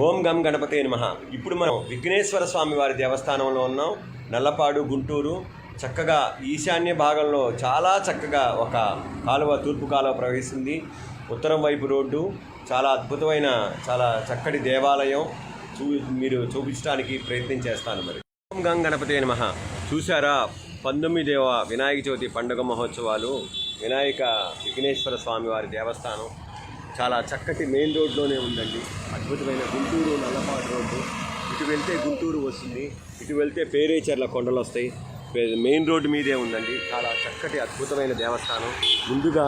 ఓం గం గణపతే నమః. ఇప్పుడు మనం విఘ్నేశ్వర స్వామి వారి దేవస్థానంలో ఉన్నాం. నల్లపాడు, గుంటూరు. చక్కగా ఈశాన్య భాగంలో చాలా చక్కగా ఒక కాలువ, తూర్పు కాలువ ప్రవహిస్తుంది. ఉత్తరం వైపు రోడ్డు, చాలా అద్భుతమైన, చాలా చక్కటి దేవాలయం మీరు చూపించడానికి ప్రయత్నం చేస్తాను. మరి ఓం గం గణపతే నమః. చూసారా, 19వ వినాయక చవితి పండుగ మహోత్సవాలు. విఘ్నేశ్వర స్వామి వారి దేవస్థానం చాలా చక్కటి మెయిన్ రోడ్లోనే ఉందండి. అద్భుతమైన గుంటూరు నల్లపాడు రోడ్డు. ఇటు వెళ్తే గుంటూరు వస్తుంది, ఇటు వెళ్తే పేరేచర్ల కొండలు వస్తాయి. మెయిన్ రోడ్డు మీదే ఉందండి. చాలా చక్కటి అద్భుతమైన దేవస్థానం. ముందుగా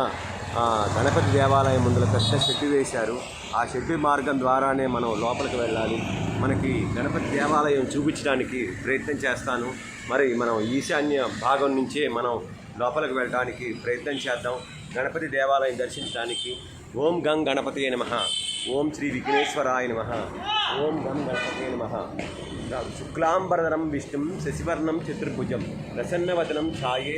గణపతి దేవాలయం ముందుల పెద్ద షెడ్డు వేశారు. ఆ షెడ్డు మార్గం ద్వారానే మనం లోపలికి వెళ్ళాలి. మనకి గణపతి దేవాలయం చూపించడానికి ప్రయత్నం చేస్తాను. మరి మనం ఈశాన్య భాగం నుంచే మనం లోపలికి వెళ్ళడానికి ప్రయత్నం చేద్దాం. గణపతి దేవాలయం దర్శించడానికి. ఓం గం గణపతే నమః. ఓం శ్రీ విఘ్నేశ్వరాయ నమః. ఓం గం గణపతే నమః. శుక్లాంబరధరం విష్ణుం శశివర్ణం చతుర్భుజం ప్రసన్నవదనం ఛాయే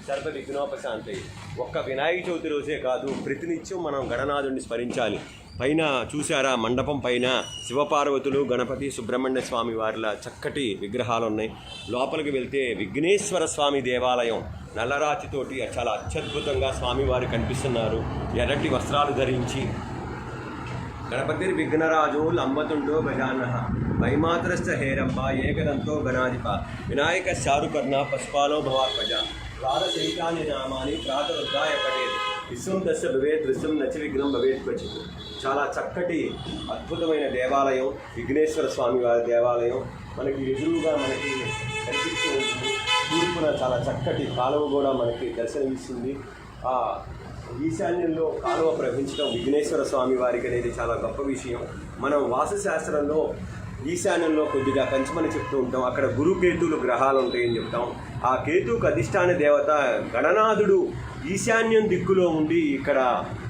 సర్వ విఘ్నోపశాంతయే. ఒక్క వినాయక చవితి రోజే కాదు, ప్రతినిత్యం మనం గణనాథుడిని స్మరించాలి. పైన చూసారా, మండపం పైన శివపార్వతులు, గణపతి, సుబ్రహ్మణ్య స్వామి వారిలా చక్కటి విగ్రహాలు ఉన్నాయి. లోపలికి వెళ్తే విఘ్నేశ్వర స్వామి దేవాలయం నల్లరాతితోటి చాలా అత్యద్భుతంగా స్వామివారు కనిపిస్తున్నారు. ఎర్రటి వస్త్రాలు ధరించి. గణపతి విఘ్నరాజు లంబతుండో గజానః వైమాతరస్థ హేరంబ ఏకదంతో గణాధిప వినాయక చారుకర్ణ పశుపాలో భవాత్మజ ద్వాదశైతాని నామాని ప్రాతరుద్ధాయ పడేది విశ్వం దశ భవేత్ దృశ్యం నచ విఘ్నం భవేత్ క్వచిత్. చాలా చక్కటి అద్భుతమైన దేవాలయం విఘ్నేశ్వర స్వామి వారి దేవాలయం. మనకి ఎదురుగా మనకి కనిపిస్తూ ఉంటుంది. తూర్పున చాలా చక్కటి కాలువ కూడా మనకి దర్శనమిస్తుంది. ఆ ఈశాన్యంలో కాలువ ప్రవహించడం విఘ్నేశ్వర స్వామి వారికి అనేది చాలా గొప్ప విషయం. మనం వాస్తుశాస్త్రంలో ఈశాన్యంలో కొద్దిగా కంచమని చెప్తూ ఉంటాం. అక్కడ గురు కేతువులు గ్రహాలు ఉంటాయని చెప్తాం. ఆ కేతువుకు అధిష్టాన దేవత గణనాథుడు ఈశాన్యం దిక్కులో ఉండి ఇక్కడ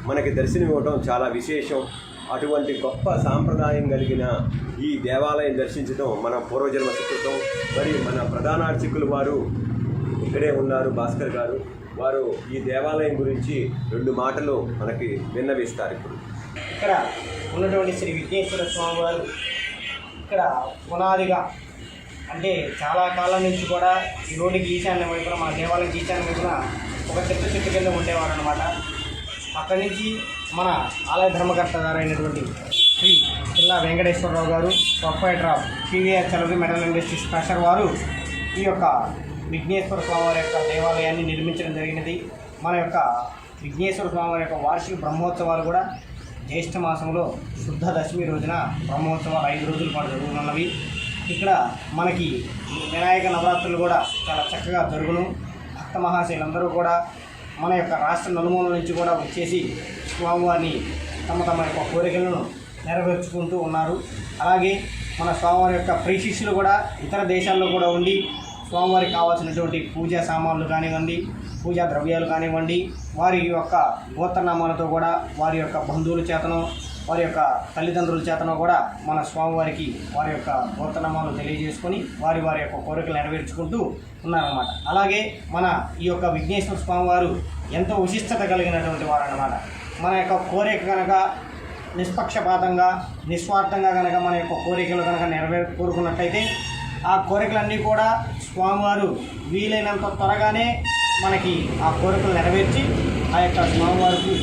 మనకి దర్శనమివ్వడం చాలా విశేషం. అటువంటి గొప్ప సాంప్రదాయం కలిగిన ఈ దేవాలయం దర్శించడం మన పూర్వజన్మ సుకృతం. మరి మన ప్రధాన అర్చకులు వారు ఇక్కడే ఉన్నారు, భాస్కర్ గారు. వారు ఈ దేవాలయం గురించి 2 మాటలు మనకి విన్నవిస్తారు. ఇప్పుడు ఇక్కడ ఉన్నటువంటి శ్రీ విఘ్నేశ్వర స్వామి వారు ఇక్కడ పునాదిగా, అంటే చాలా కాలం నుంచి కూడా ఈ రోడ్డుకి ఈశాన్య వైపున, మా దేవాలయం ఈశాన్య వైపున ఒక చెట్టు కింద ఉండేవారు అనమాట. అక్కడి నుంచి మన ఆలయ ధర్మకర్త గారు అయినటువంటి Shri Pilla Venkateswararao garu, proprietor of PVR Chalavi metal industries ప్రెషర్ వారు ఈ యొక్క విఘ్నేశ్వర స్వామివారి యొక్క దేవాలయాన్ని నిర్మించడం జరిగినది. మన యొక్క విఘ్నేశ్వర స్వామివారి యొక్క వార్షిక బ్రహ్మోత్సవాలు కూడా జ్యేష్ఠ మాసంలో శుద్ధ దశమి రోజున బ్రహ్మోత్సవాలు 5 రోజుల పాటు జరుగుతున్నవి. ఇక్కడ మనకి వినాయక నవరాత్రులు కూడా చాలా చక్కగా జరుగును. భక్త మహాశయులందరూ కూడా మన యొక్క రాష్ట్ర నలుమూలల నుంచి కూడా వచ్చేసి స్వామివారిని తమ యొక్క కోరికలను నెరవేర్చుకుంటూ ఉన్నారు. అలాగే మన స్వామివారి యొక్క ప్రీశిష్యులు కూడా ఇతర దేశాల్లో కూడా ఉండి స్వామివారికి కావాల్సినటువంటి పూజా సామాన్లు కానివ్వండి, పూజా ద్రవ్యాలు కానివ్వండి, వారి యొక్క గోత్రనామాలతో కూడా వారి యొక్క బంధువుల చేతనో, వారి యొక్క తల్లిదండ్రుల చేతనో కూడా మన స్వామివారికి వారి యొక్క గోత్రనామాలు తెలియజేసుకొని వారి యొక్క కోరికలు నెరవేర్చుకుంటూ ఉన్నారన్నమాట. అలాగే మన ఈ యొక్క విఘ్నేశ్వర స్వామివారు ఎంతో విశిష్టత కలిగినటువంటి వారు అన్నమాట. మన యొక్క కోరిక కనుక నిష్పక్షపాతంగా, నిస్వార్థంగా కనుక మన యొక్క కోరికలు కనుక కోరుకున్నట్లయితే ఆ కోరికలన్నీ కూడా స్వామివారు వీలైనంత త్వరగానే మనకి ఆ కోరికలు నెరవేర్చి ఆ యొక్క స్వామివారికి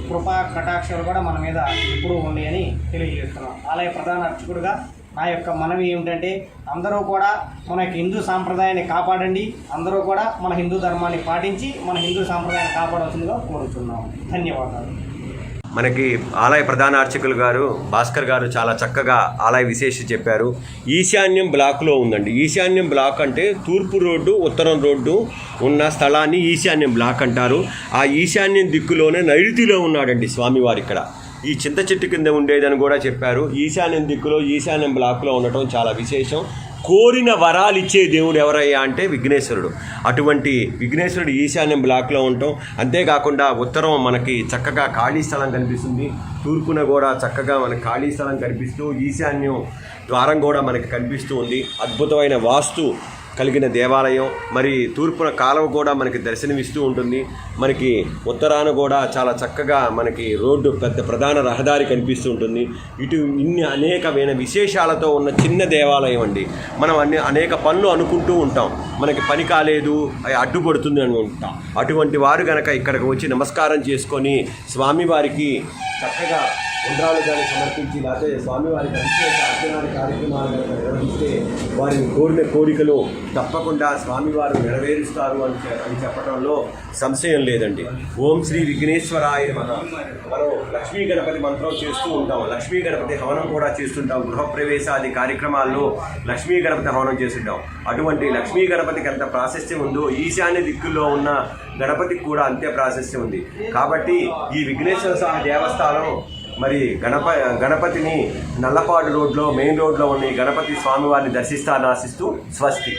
కృపా కటాక్షాలు కూడా మన మీద ఎప్పుడూ ఉంది అని తెలియజేస్తున్నాం. ఆలయ ప్రధాన అర్చకుడిగా నా యొక్క మనవి ఏమిటంటే, అందరూ కూడా మన యొక్క హిందూ సాంప్రదాయాన్ని కాపాడండి. అందరూ కూడా మన హిందూ ధర్మాన్ని పాటించి మన హిందూ సాంప్రదాయాన్ని కాపాడవలసిందిగా కోరుతున్నాం. ధన్యవాదాలు. మనకి ఆలయ ప్రధాన అర్చకులు గారు భాస్కర్ గారు చాలా చక్కగా ఆలయ విశేషం చెప్పారు. ఈశాన్యం బ్లాక్లో ఉందండి. ఈశాన్యం బ్లాక్ అంటే తూర్పు రోడ్డు, ఉత్తరం రోడ్డు ఉన్న స్థలాన్ని ఈశాన్యం బ్లాక్ అంటారు. ఆ ఈశాన్యం దిక్కులోనే నైరుతిలో ఉన్నాడండి స్వామివారు. ఇక్కడ ఈ చింత చెట్టు కింద ఉండేదని కూడా చెప్పారు. ఈశాన్యం దిక్కులో, ఈశాన్యం బ్లాక్లో ఉండటం చాలా విశేషం. కోరిన వరాలు ఇచ్చే దేవుడు ఎవరయ్యా అంటే విఘ్నేశ్వరుడు. అటువంటి విఘ్నేశ్వరుడు ఈశాన్యం బ్లాక్లో ఉండటం, అంతేకాకుండా ఉత్తరం మనకి చక్కగా ఖాళీ స్థలం కనిపిస్తుంది. తూర్పున కూడా చక్కగా మనకి ఖాళీ స్థలం కనిపిస్తూ ఈశాన్యం ద్వారం కూడా మనకి కనిపిస్తూ ఉంది. అద్భుతమైన వాస్తు కలిగిన దేవాలయం. మరి తూర్పున కాలువ కూడా మనకి దర్శనమిస్తూ ఉంటుంది. మనకి ఉత్తరాన కూడా చాలా చక్కగా మనకి రోడ్డు పెద్ద ప్రధాన రహదారి కనిపిస్తూ ఉంటుంది. ఇటు ఇన్ని అనేకమైన విశేషాలతో ఉన్న చిన్న దేవాలయం అండి. మనం అనేక పనులు అనుకుంటూ ఉంటాం, మనకి పని కాలేదు, అది అడ్డుపడుతుంది అని ఉంటాం. అటువంటి వారు కనుక ఇక్కడికి వచ్చి నమస్కారం చేసుకొని స్వామివారికి చక్కగా ఉండ్రాలు కానీ సమర్పించి, లేకపోతే స్వామివారికి అభిషేక అర్చనాది కార్యక్రమాలు కనుక నిర్వహిస్తే వారిని కోరిన కోరికలు తప్పకుండా స్వామివారు నెరవేరుస్తారు అని చెప్పడంలో సంశయం లేదండి. ఓం శ్రీ విఘ్నేశ్వరాయ నమః. మనం లక్ష్మీ గణపతి మంత్రం చేస్తూ ఉంటాం, లక్ష్మీ గణపతి హవనం కూడా చేస్తుంటాం. గృహప్రవేశాది కార్యక్రమాల్లో లక్ష్మీ గణపతి హవనం చేస్తుంటాం. అటువంటి లక్ష్మీ గణపతికి ఎంత ప్రాశస్త్యం ఉందో ఈశాన్య దిక్కుల్లో ఉన్న గణపతికి కూడా అంతే ప్రాశస్త్యం ఉంది. కాబట్టి ఈ విఘ్నేశ్వర స్వామి దేవస్థానం మరి గణపతిని నల్లపాడు రోడ్లో మెయిన్ రోడ్లో ఉన్న ఈ గణపతి స్వామివారిని దర్శిస్తానని ఆశిస్తూ స్వస్తి.